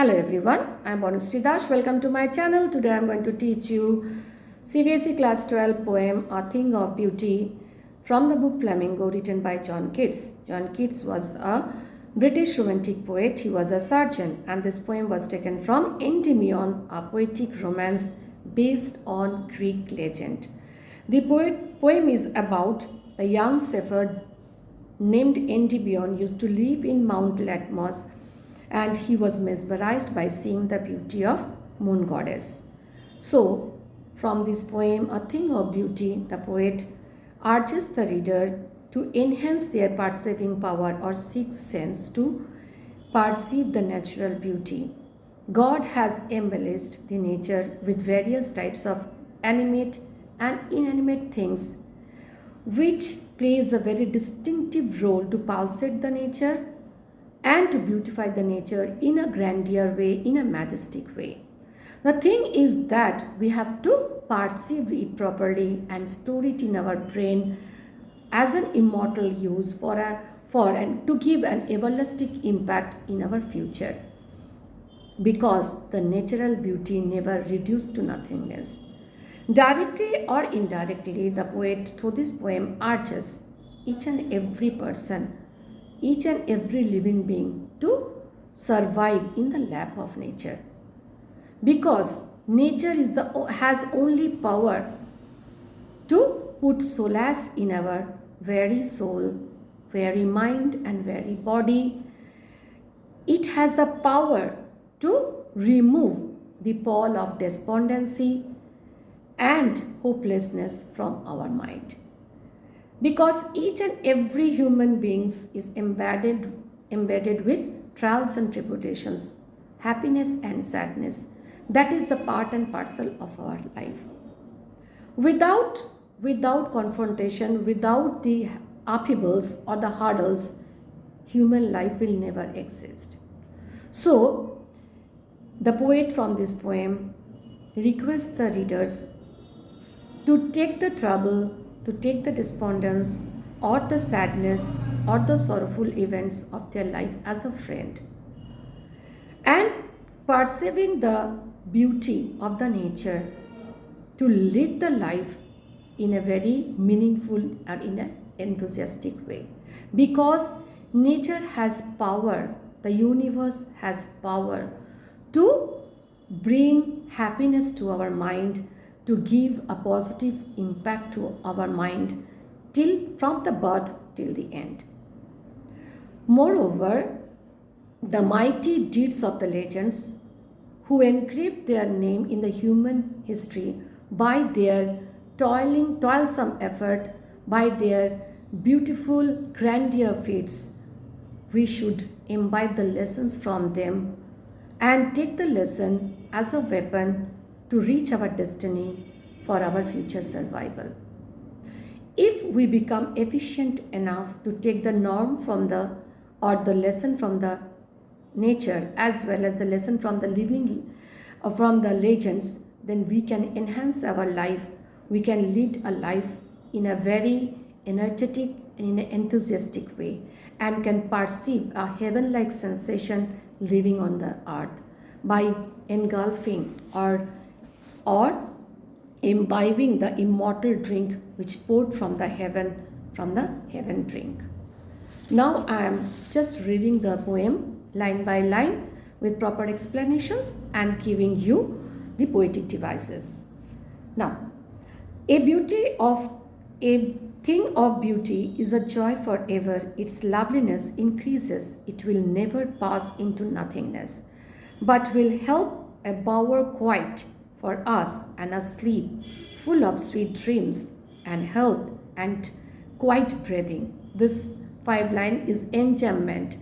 Hello everyone, I am Bonusri Dash. Welcome to my channel. Today I am going to teach you CBSE class 12 poem A Thing of Beauty from the book Flamingo, written by John Keats. John Keats was a British romantic poet. He was a surgeon, and this poem was taken from Endymion, a poetic romance based on Greek legend. The poem is about a young shepherd named Endymion used to live in Mount Latmos, and he was mesmerized by seeing the beauty of moon goddess. So, from this poem, A Thing of Beauty, the poet urges the reader to enhance their perceiving power or sixth sense to perceive the natural beauty. God has embellished the nature with various types of animate and inanimate things, which plays a very distinctive role to pulsate the nature and to beautify the nature in a grandeur way, in a majestic way. The thing is that we have to perceive it properly and store it in our brain as an immortal use for and to give an everlasting impact in our future. Because the natural beauty never reduced to nothingness. Directly or indirectly, the poet through this poem urges each and every person, each and every living being to survive in the lap of nature. Because nature has only power to put solace in our very soul, very mind and very body. It has the power to remove the pall of despondency and hopelessness from our mind. Because each and every human being is embedded with trials and tribulations, happiness and sadness. That is the part and parcel of our life. Without confrontation, without the upheavals or the hurdles, human life will never exist. So, the poet from this poem requests the readers to take the trouble, to take the despondence or the sadness or the sorrowful events of their life as a friend, and perceiving the beauty of the nature to lead the life in a very meaningful and in an enthusiastic way. Because nature has power, the universe has power to bring happiness to our mind, to give a positive impact to our mind from the birth till the end. Moreover, the mighty deeds of the legends who engraved their name in the human history by their toilsome effort, by their beautiful grandeur feats, we should imbibe the lessons from them and take the lesson as a weapon to reach our destiny for our future survival. If we become efficient enough to take the norm from the lesson from the nature as well as the lesson from the from the legends, then we can enhance our life. We can lead a life in a very energetic and in an enthusiastic way, and can perceive a heaven-like sensation living on the earth by engulfing or imbibing the immortal drink which poured from the heaven drink. Now I am just reading the poem line by line with proper explanations and giving you the poetic devices. Now, a thing of beauty is a joy forever. Its loveliness increases. It will never pass into nothingness, but will help a bower quiet for us and a sleep full of sweet dreams and health and quiet breathing. This 5 line is enjambment.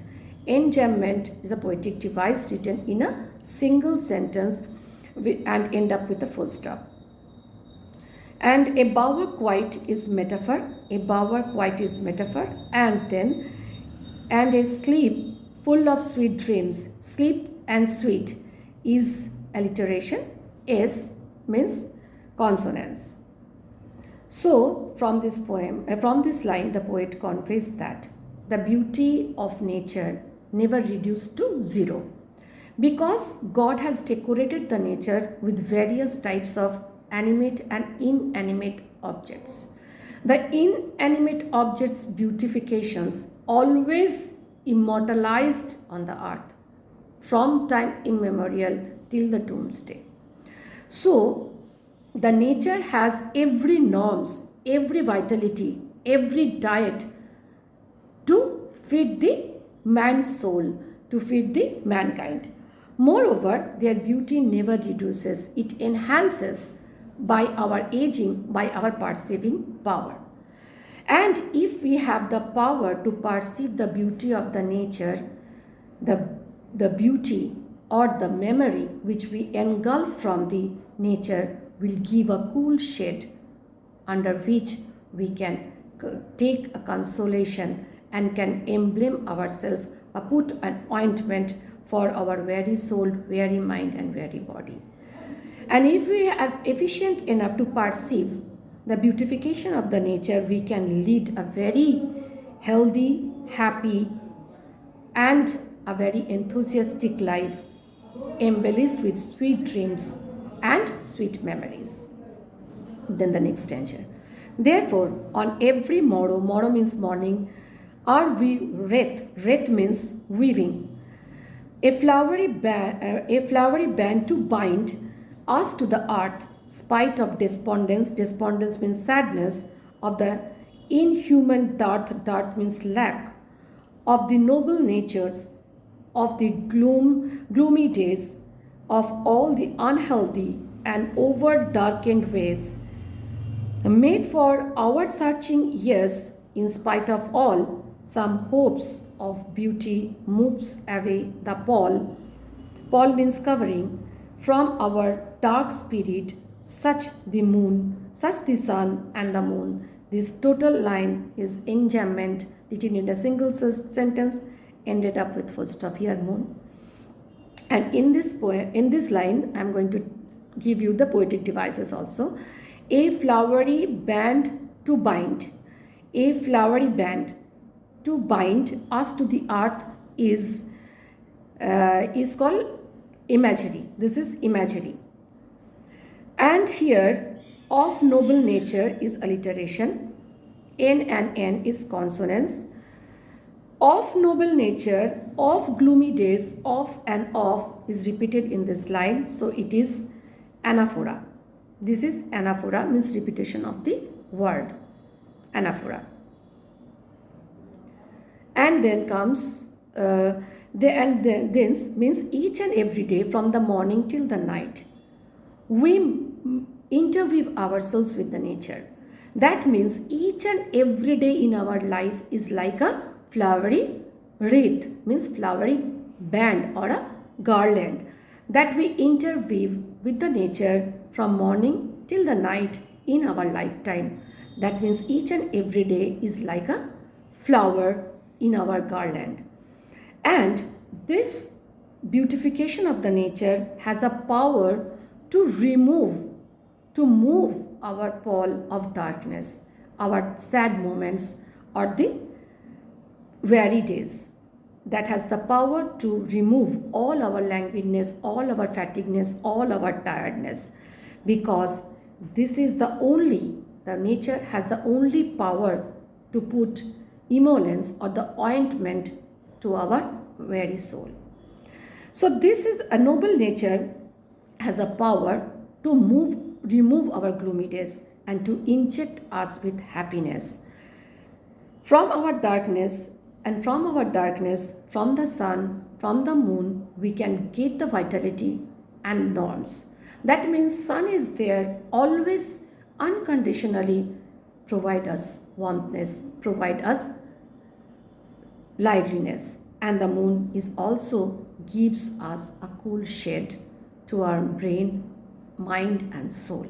Enjambment is a poetic device written in a single sentence and end up with a full stop. And a bower quiet is metaphor. A bower quiet is metaphor, and a sleep full of sweet dreams. Sleep and sweet is alliteration. S means consonants. So, from this line, the poet conveys that the beauty of nature never reduced to zero, because God has decorated the nature with various types of animate and inanimate objects. The inanimate objects' beautifications always immortalized on the earth from time immemorial till the doomsday. So, the nature has every norms, every vitality, every diet to feed the man's soul, to feed the mankind. Moreover, their beauty never reduces, it enhances by our aging, by our perceiving power. And if we have the power to perceive the beauty of the nature, the, the beauty or the memory which we engulf from the nature will give a cool shade under which we can take a consolation and can emblem ourselves, put an ointment for our very soul, very mind and very body. And if we are efficient enough to perceive the beautification of the nature, we can lead a very healthy, happy and a very enthusiastic life embellished with sweet dreams and sweet memories. Then the next stanza. Therefore, on every morrow, morrow means morning, are we wreath means weaving, a flowery band to bind us to the earth, spite of despondence. Despondence means sadness, of the inhuman dearth means lack, of the noble natures, of the gloomy days, of all the unhealthy and over darkened ways. Made for our searching years, in spite of all, some hopes of beauty moves away the pall. Pall means covering from our dark spirit, such the moon, such the sun and the moon. This total line is enjambment, written in a single sentence, ended up with full stop here, moon. And in this poem, in this line, I am going to give you the poetic devices also. A flowery band to bind. A flowery band to bind us to the earth is called imagery. This is imagery. And here, of noble nature is alliteration. N and N is consonance. Of noble nature, of gloomy days, of and of is repeated in this line. So it is anaphora. This is anaphora, means repetition of the word. Anaphora. And then comes this means each and every day from the morning till the night we interweave ourselves with the nature. That means each and every day in our life is like a flowery wreath, means flowery band or a garland that we interweave with the nature from morning till the night in our lifetime. That means each and every day is like a flower in our garland. And this beautification of the nature has a power to move our pall of darkness, our sad moments or the weary days. That has the power to remove all our languidness, all our fatigueness, all our tiredness, because this is the nature has the only power to put emollients or the ointment to our very soul. So this is a noble nature has a power to remove our gloomy days and to inject us with happiness. From our darkness, from the sun, from the moon, we can get the vitality and norms. That means sun is there always unconditionally provide us warmthness, provide us liveliness, and the moon is also gives us a cool shade to our brain, mind and soul.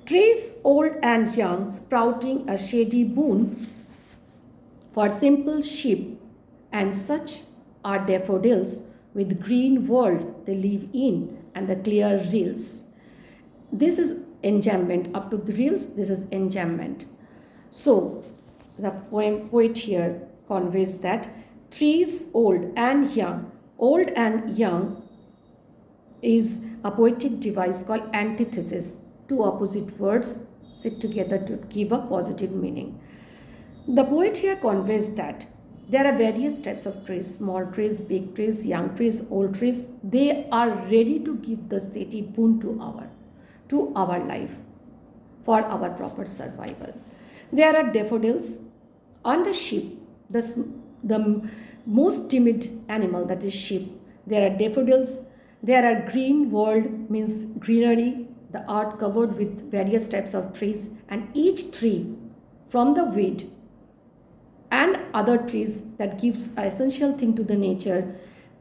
Trees old and young sprouting a shady boon for simple sheep, and such are daffodils with green world they live in and the clear rills. This is enjambment. Up to the rills, this is enjambment. So the poet here conveys that trees old and young old and young is a poetic device called antithesis. Two opposite words sit together to give a positive meaning. The poet here conveys that there are various types of trees, small trees, big trees, young trees, old trees. They are ready to give the steady boon to our life for our proper survival. There are daffodils on the sheep, the most timid animal, that is sheep. There are daffodils. There are green world, means greenery, the earth covered with various types of trees, and each tree from the weed and other trees that gives an essential thing to the nature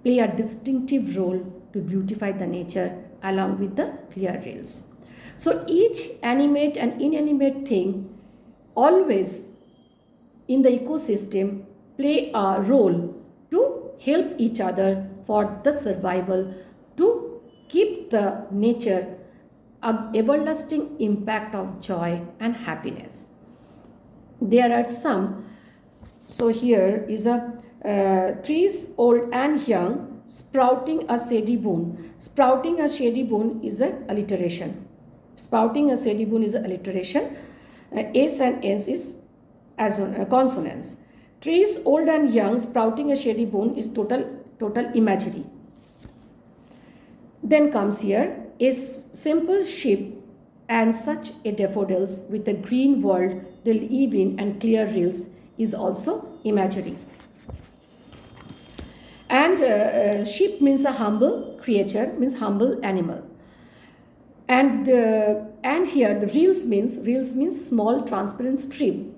play a distinctive role to beautify the nature along with the clear rails. So each animate and inanimate thing always in the ecosystem play a role to help each other for the survival, to keep the nature an everlasting impact of joy and happiness. There are some, so here is a trees old and young sprouting a shady boon. Sprouting a shady boon is an alliteration. Sprouting a shady boon is an alliteration. S and S is as consonants. Trees old and young sprouting a shady boon is total imagery. Then comes here a simple sheep and such a daffodils with a green world they live in and clear rills is also imagery. And sheep means a humble creature, means humble animal. And here the reels means small transparent stream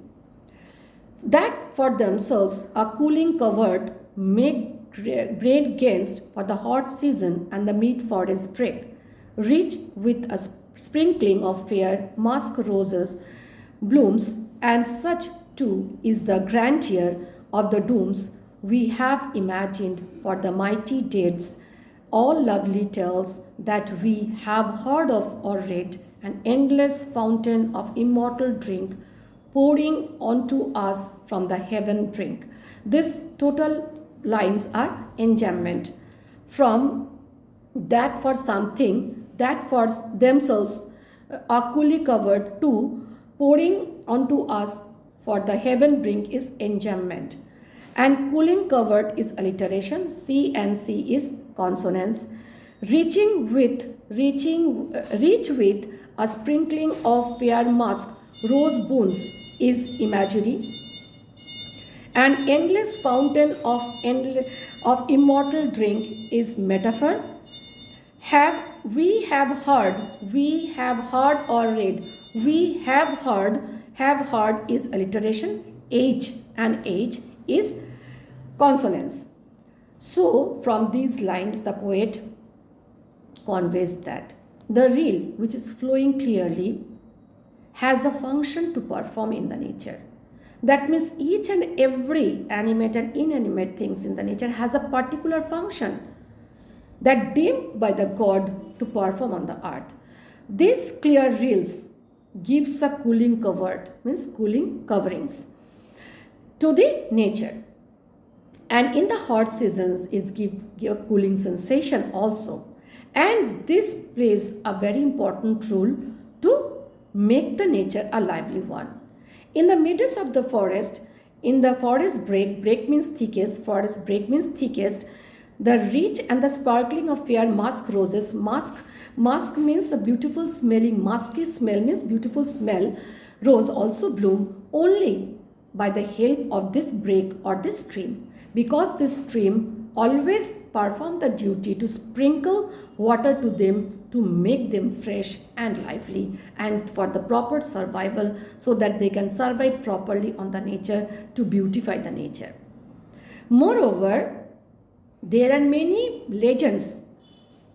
that for themselves are cooling covered, make great gains for the hot season and the mid forest break, rich with a sprinkling of fair musk roses blooms, and such too is the grandeur of the dooms we have imagined for the mighty deeds, all lovely tales that we have heard of or read, an endless fountain of immortal drink pouring onto us from the heaven brink. This total lines are enjambment from that for something that for themselves are coolly covered to pouring onto us for the heaven brink is enjambment, and cooling covered is alliteration. C and C is consonants. Reach with a sprinkling of fair musk rose boons is imagery, and endless fountain of immortal drink is metaphor. We have heard or read. Have heard is alliteration. Age and age is consonants. So from these lines the poet conveys that the reel, which is flowing clearly, has a function to perform in the nature. That means each and every animate and inanimate things in the nature has a particular function that deemed by the god to perform on the earth. This clear reels gives a cooling covered, means cooling coverings to the nature, and in the hot seasons it gives a cooling sensation also, and this plays a very important role to make the nature a lively one. In the midst of the forest, in the forest break means thickest, forest break means thickest, the rich and the sparkling of fair musk roses, musk means a beautiful smelling, musky smell means beautiful smell, rose also bloom only by the help of this break or this stream, because this stream always perform the duty to sprinkle water to them to make them fresh and lively and for the proper survival, so that they can survive properly on the nature to beautify the nature. Moreover, there are many legends,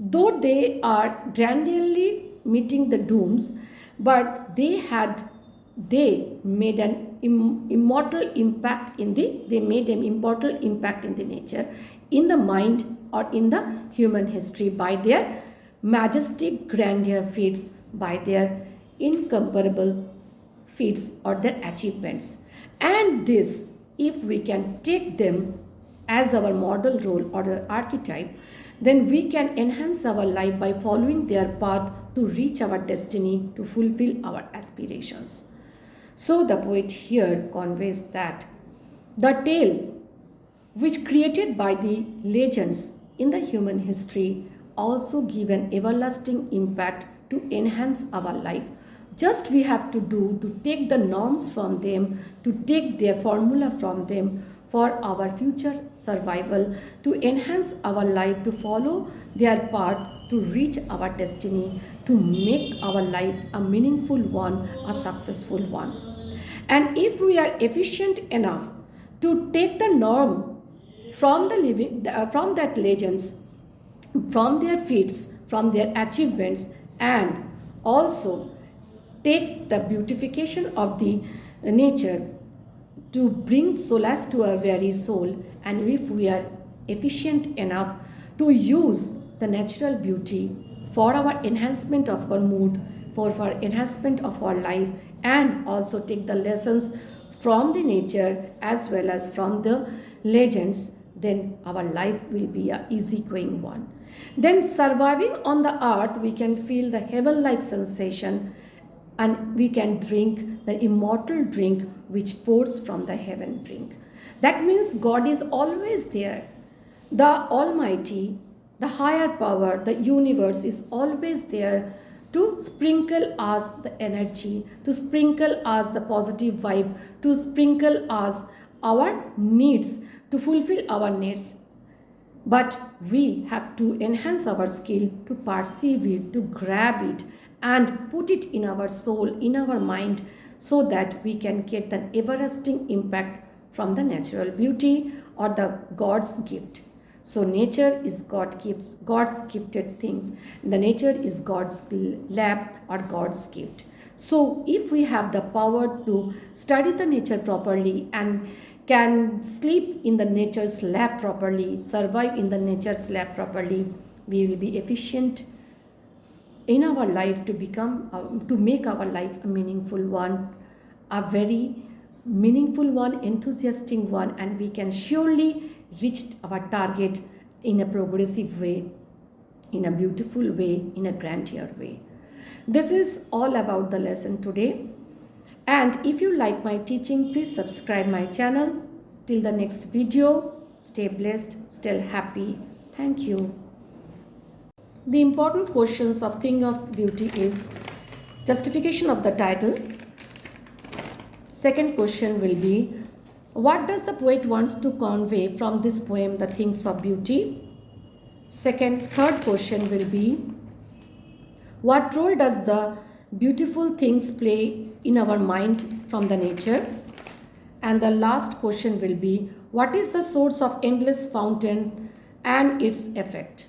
though they are grandly meeting the dooms, but they made an immortal impact in the nature, in the mind or in the human history by their majestic grandeur feats, by their incomparable feats or their achievements. And this, if we can take them as our model role or the archetype, then we can enhance our life by following their path to reach our destiny, to fulfill our aspirations. So the poet here conveys that the tale which created by the legends in the human history also give an everlasting impact to enhance our life. Just we have to do to take the norms from them, to take their formula from them for our future survival, to enhance our life, to follow their path, to reach our destiny, to make our life a meaningful one, a successful one. And if we are efficient enough to take the norm from the living from that legends, from their feats, from their achievements, and also take the beautification of the nature to bring solace to our very soul, and if we are efficient enough to use the natural beauty for our enhancement of our mood, for our enhancement of our life, and also take the lessons from the nature as well as from the legends, then our life will be a easygoing one. Then surviving on the earth, we can feel the heaven-like sensation, and we can drink the immortal drink which pours from the heaven brink. That means God is always there. The Almighty, the higher power, the universe is always there to sprinkle us the energy, to sprinkle us the positive vibe, to sprinkle us our needs, to fulfill our needs. But we have to enhance our skill to perceive it, to grab it, and put it in our soul, in our mind, so that we can get an everlasting impact from the natural beauty or the God's gift. So nature is God's gifted things. The nature is God's lab or God's gift. So if we have the power to study the nature properly and can sleep in the nature's lab properly, survive in the nature's lab properly, we will be efficient in our life to become to make our life a meaningful one, a very meaningful one, enthusiastic one, and we can surely reach our target in a progressive way, in a beautiful way, in a grandeur way. This is all about the lesson today. And if you like my teaching, please subscribe my channel. Till the next video, stay blessed, stay happy. Thank you. The important questions of Thing of Beauty is justification of the title. Second question will be, what does the poet wants to convey from this poem, The Things of Beauty? Third question will be, what role does the beautiful things play in our mind from the nature? And the last question will be, what is the source of endless fountain and its effect?